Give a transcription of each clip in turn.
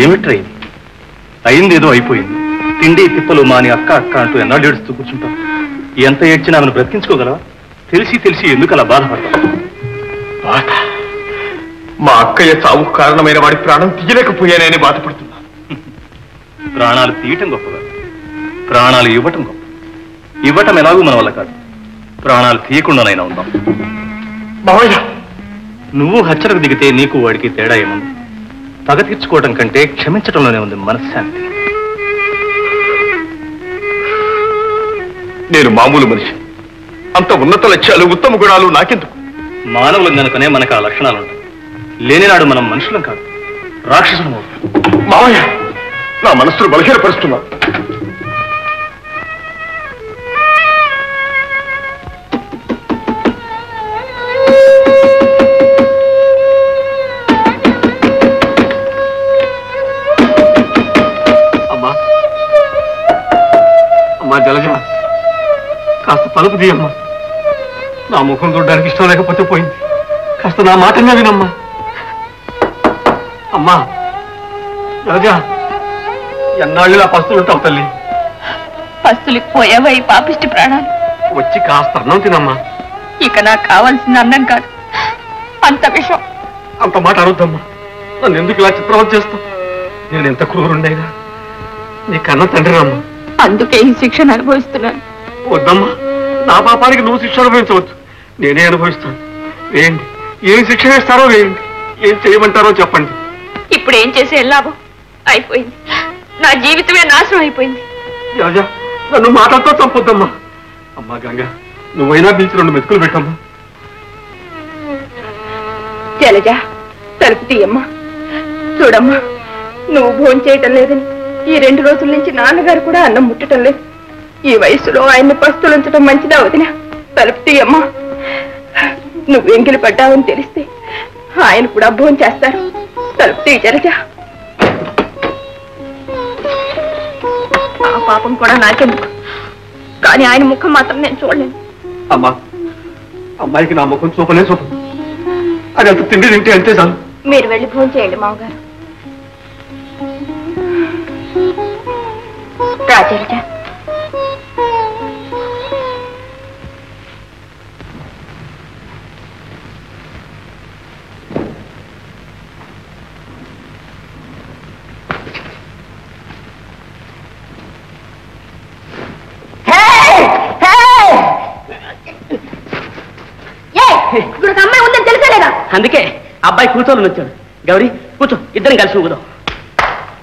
ఏమిట్రా ఇది? అయిందేదో అయిపోయింది. తిండి తిప్పలు మాని అక్క అక్క అంటూ ఎన్నాళ్ళు ఏడుస్తూ కూర్చుంటాం. ఎంత ఏడ్చినా ఆమెను బ్రతికించుకోగలవా? తెలిసి తెలిసి ఎందుకు అలా బాధపడతావు? బాధ? మా అక్కయ్య చావుకు కారణమైన వాడి ప్రాణం తీయలేకపోయానని బాధపడుతున్నా. ప్రాణాలు తీయటం గొప్పగా, ప్రాణాలు ఇవ్వటం గొప్ప. ఇవ్వటం ఎలాగూ మన వల్ల కాదు, ప్రాణాలు తీయకుండానైనా ఉందాం. మావయ్య, నువ్వు హత్యలకు దిగితే నీకు వాడికి తేడా ఏముంది? పగ తీర్చుకోవడం కంటే క్షమించడంలోనే ఉంది మనశ్శాంతి. నేను మామూలు మనిషి. అంత ఉన్నత లక్ష్యాలు ఉత్తమ గుణాలు నాకెందుకు? మానవులం కనుకనే మనకు ఆ లక్షణాలు ఉంటాయి. లేనినాడు మనం మనుషులం కాదు, రాక్షసులం అవుతాం. మావయ్య, నా మనస్సును బలహీనపరుస్తున్నా. అమ్మా అమ్మా జలజ, కాస్త తలుపు తీయమ్మా. నా ముఖం చూడడానికి ఇష్టం లేకపోతే పోయింది. కాస్త నా మాటగా వినమ్మా. అమ్మా జలజ, ఎన్నాళ్ళు నా పస్తులు ఉంటావు తల్లి? పస్తులకు పోయావా ఈ పాపిష్టి ప్రాణాలు? వచ్చి కాస్త అన్నం తినమ్మా. ఇక నాకు కావాల్సిన అన్నం కాదు, అంత విషం. అంత మాట అరుద్దమ్మా. నన్ను ఎందుకు ఇలా చిత్రవత చేస్తావు? నేను ఎంత క్రూరుండైనా నీ కన్న తండ్రినమ్మా. అందుకే ఈ శిక్షను అనుభవిస్తున్నాను. వద్దమ్మా, నా పాపానికి నువ్వు శిక్ష అనుభవించవచ్చు, నేనే అనుభవిస్తాను. వేయండి, ఏం శిక్ష వేస్తారో వేయండి, ఏం చేయమంటారో చెప్పండి. ఇప్పుడు ఏం చేసే లాభం? అయిపోయింది, నా జీవితమే నాశనం అయిపోయింది. రాజా, నన్ను మాటలతో చంపొద్దమ్మా. అమ్మా గంగ, నువ్వైనా పిలిచి 2 మెతుకులు పెట్టమ్మా. జలజ, తలుపు తీయమ్మా. చూడమ్మా, నువ్వు భోజనం చేయటం లేదని ఈ 2 రోజుల నుంచి నాన్నగారు కూడా అన్నం ముట్టడం లేదు. ఈ వయసులో ఆయన్ని పస్తులు ఉంచడం మంచిదా వదినా? తలుపు తీయమ్మా. నువ్వు ఎంగిలి పడ్డావని తెలిస్తే ఆయన కూడా భోజనం చేస్తారు. తలుపు తీయ జలజ. ఆ పాపం కూడా నాకెందుకు, కానీ ఆయన ముఖం మాత్రం నేను చూడలేను. అమ్మా, అమ్మాయికి నా ముఖం చూపలే చూపం. అది అంత తిండి తింటే అంతే చాలు. మీరు వెళ్ళి భోజనం చేయండి మామగారు. రాజలజ, అమ్మాయి ఉందని తెలుసలేదా? అందుకే అబ్బాయి కూర్చోని వచ్చాడు. గౌరీ కూర్చో, ఇద్దరం కలిసి ఊగుదాం.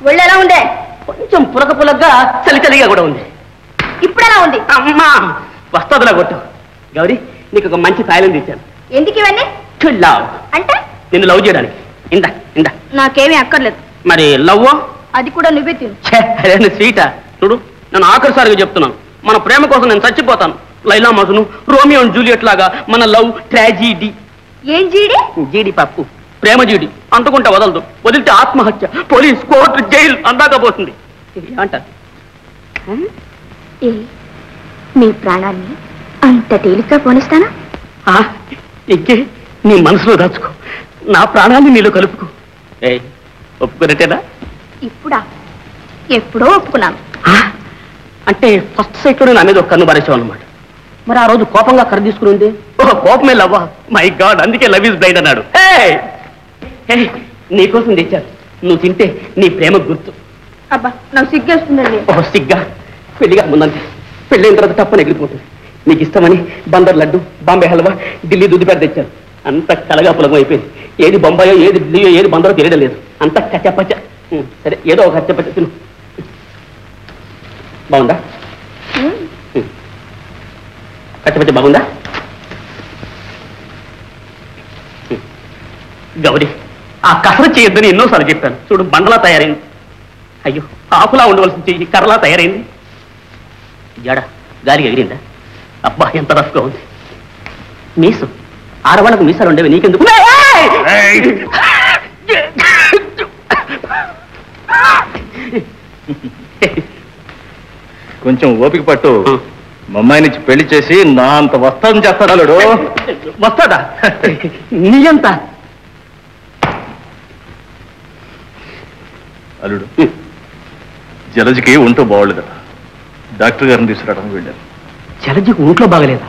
ఒళ్ళు ఎలా ఉండే? కొంచెం పులక పులగ్గా చలిగా కూడా ఉంది. ఇప్పుడు ఎలా ఉంది? అమ్మా, వస్తాదులా కొట్టు. గౌరీ, నీకు ఒక మంచి తాయిలం తెచ్చాను. ఎందుకు ఇవన్నీ? లవ్ అంటే నిన్ను లవ్ చేయడానికి. ఇందా ఇందా. నాకేమీ అక్కర్లేదు. మరి లవ్? అది కూడా నువ్వే తిను. అదే స్వీటా? చూడు, నేను ఆఖరిసారిగా చెప్తున్నాను, మన ప్రేమ కోసం నేను చచ్చిపోతాను. Laila Majnu, Romeo and Juliet లాగా మన లవ్ ట్రాజీడీ. ఏం జీడి? జీడి పప్పు, ప్రేమ జీడి. అంటుకుంటే వదలదు, వదిలితే ఆత్మహత్య, పోలీస్, కోర్టు, జైలు అందాకపోతుంది. అంటారు మీ ప్రాణాన్ని అంత తేలిగ్గా పోనిస్తానా? ఇంకే నీ మనసులో దాచుకో, నా ప్రాణాన్ని నీలో కలుపుకో. ఒప్పుకున్నట్టేనా? ఇప్పుడా? ఎప్పుడో ఒప్పుకున్నాను. అంటే ఫస్ట్ సైట్లోనే నా మీద ఒక కన్ను పారేసావు అనమాట. మరి ఆ రోజు కోపంగా కర్ర తీసుకుని ఉంది. ఓహో, కోపమే లవ్వా? మై గాడ్, అందుకే లవ్ ఈజ్ బ్లైండ్ అన్నాడు. నీకోసం తెచ్చాను, నువ్వు తింటే నీ ప్రేమ గుర్తు. అబ్బా, నాకు సిగ్గేస్తుందండి. ఓహో, సిగ్గా? పెళ్లిగా ముందంతే, పెళ్ళైన తర్వాత తప్పని ఎగిరిపోతుంది. నీకు ఇష్టమని బందర్ లడ్డు, బాంబే హల్వా, ఢిల్లీ దుద్దిపేట తెచ్చాను. అంత కలగా పులగం అయిపోయింది. ఏది బొంబాయో, ఏది ఢిల్లీయో, ఏది బందరో తెలియడం లేదు. అంత కచ్చపచ్చ. సరే, ఏదో ఒక కచ్చపచ్చ తిను. బాగుందా? కచ్చపచ్చ బాగుందా? గౌరీ, ఆ కసరత్ చేయొద్దని ఎన్నోసార్లు చెప్పాను. చూడు, బండలా తయారైంది. అయ్యో, ఆకులా ఉండవలసిన చెయ్యి కర్రలా తయారైంది. జడ గాలికి ఎగిరిందా? అబ్బా, ఎంత రఫ్గా ఉంది. మీసు, ఆడవాళ్ళకు మీసాలు ఉండేవి, నీకెందుకు? కొంచెం ఓపిక పట్టు. మమ్మాయి నుంచి పెళ్లి చేసి నా అంత వస్తాదని చేస్తాడు. వస్తాడా? నీ అంత? అల్లుడు, జలజకి ఒంటో బాగోలేదట. డాక్టర్ గారిని తీసుకురావడానికి వెళ్ళారు. జలజకి ఒంట్లో బాగలేదా?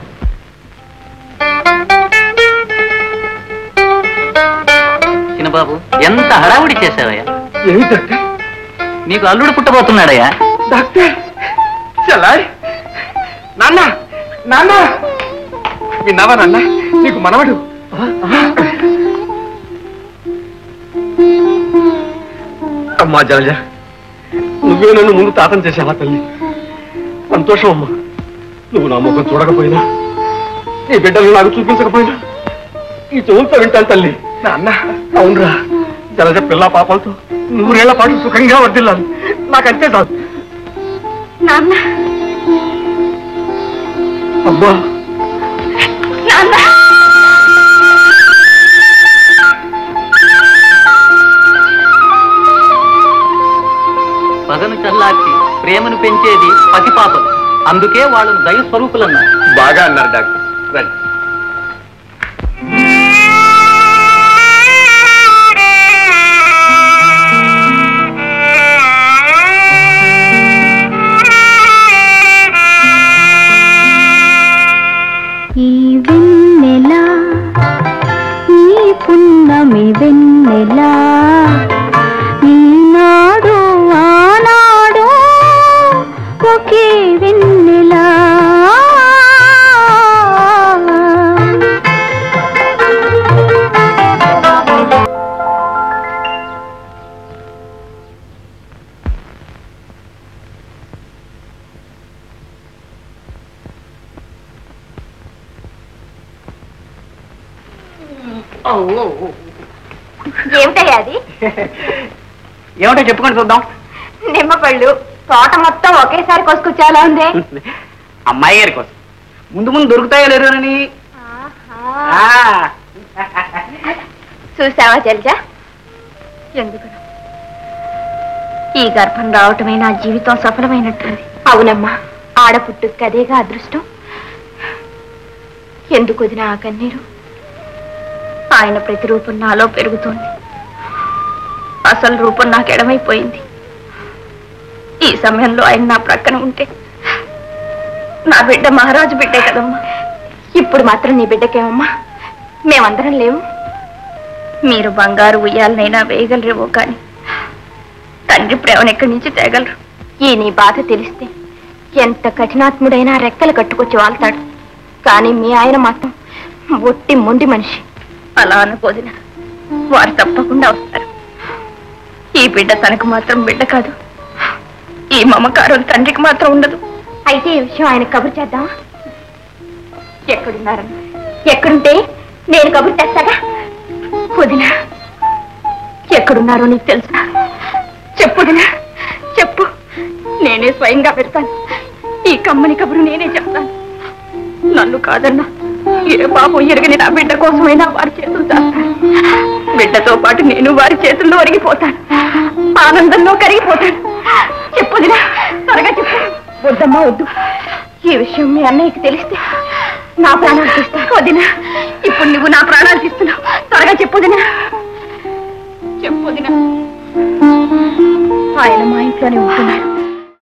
చిన్నబాబు, ఎంత హడావుడి చేశావయ్యా? ఏమి డాక్టర్? నీకు అల్లుడు పుట్టబోతున్నాడయ్యా. డాక్టర్ చల్లారి నాన్న నాన్న విన్నావా నాన్న? నీకు మనవడు. అమ్మా జలజ, నువ్వే నన్ను ముందు తాతం చేసావా తల్లి? సంతోషం అమ్మా. నువ్వు నా ముఖం చూడకపోయినా, నీ బిడ్డలు నాకు చూపించకపోయినా ఈ చెవులతో వింటాను తల్లి. నాన్న అవునరా, జలజ పిల్ల పాపలతో 100 ఏళ్ల పాటు సుఖంగా వర్దిల్లాను. నాకంతే చాలు. నాన్న అబ్బా నాన్న పగను చల్లార్చి ప్రేమను పెంచేది పసిపాపలు. అందుకే వాళ్ళను దైవ స్వరూపులన్నారు. బాగా అన్నారు డాక్టర్. రండి. ఈ వెన్నెల, ఈ పున్నమి వెన్నెల, ఈనాడు ఆనాడు ఒకే వెన్నెల. ఏమిటయ్యా అది? ఏమిటో చెప్పుకొని చూద్దాం. నిమ్మపళ్ళు తోట మొత్తం ఒకేసారి కోసుకొచ్చేలా ఉంది. అమ్మాయి గారి కోసం ముందు ముందు దొరుకుతాయో లేరోనని. చూసావా జలజ? ఎందుకు ఈ గర్భం రావటమే నా జీవితం సఫలమైనట్టుంది. అవునమ్మా, ఆడపుట్టుకు అదేగా అదృష్టం. ఎందుకు వదిన ఆ కన్నీరు? ఆయన ప్రతిరూపం నాలో పెరుగుతోంది. అసలు రూపం నాకు ఎడమైపోయింది. ఈ సమయంలో ఆయన నా ప్రక్కన ఉంటే నా బిడ్డ మహారాజు బిడ్డే కదమ్మా. ఇప్పుడు మాత్రం నీ బిడ్డకేమమ్మా? మేమందరం లేవు. మీరు బంగారు ఉయ్యాలనైనా వేయగలరేమో కానీ తండ్రి ప్రేమను ఎక్కడి నుంచి తేగలరు. ఈ నీ బాధ తెలిస్తే ఎంత కఠినాత్ముడైనా రెక్కలు కట్టుకొచ్చి వాళ్తాడు. కానీ మీ ఆయన మాత్రం ఒట్టి మొండి మనిషి. అలా అనుకోదిన వారు తప్పకుండా వస్తారు. ఈ బిడ్డ తనకు మాత్రం బిడ్డ కాదు. ఈ మమకారం తండ్రికి మాత్రం ఉండదు. అయితే ఈ విషయం ఆయన కబురు చేద్దామా? ఎక్కడున్నారని? ఎక్కడుంటే నేను కబురు చేస్తాగా. వదినా, ఎక్కడున్నారో నీకు తెలుసా? చెప్పు వదినా, చెప్పు. నేనే స్వయంగా పెడతాను. ఈ కమ్మని కబురు నేనే చెప్తాను. నన్ను కాదన్నా ఏ పాపం ఎరగని నా బిడ్డ కోసమైనా వారి చేతులు చేస్తాను. బిడ్డతో పాటు నేను వారి చేతుల్లో ఒరిగిపోతాను. ఆనందంలో కరిగిపోతాను. చెప్పు వదినా, త్వరగా చెప్పు. వద్దమ్మా వద్దు. ఈ విషయం మీ అన్నయ్యకి తెలిస్తే నా ప్రాణాలు తీస్తాను. వదినా, ఇప్పుడు నువ్వు నా ప్రాణాలు తీస్తున్నావు. త్వరగా చెప్పు వదినా, చెప్పు వదినా. ఆయన మా ఇంట్లోనే ఉంటున్నారు.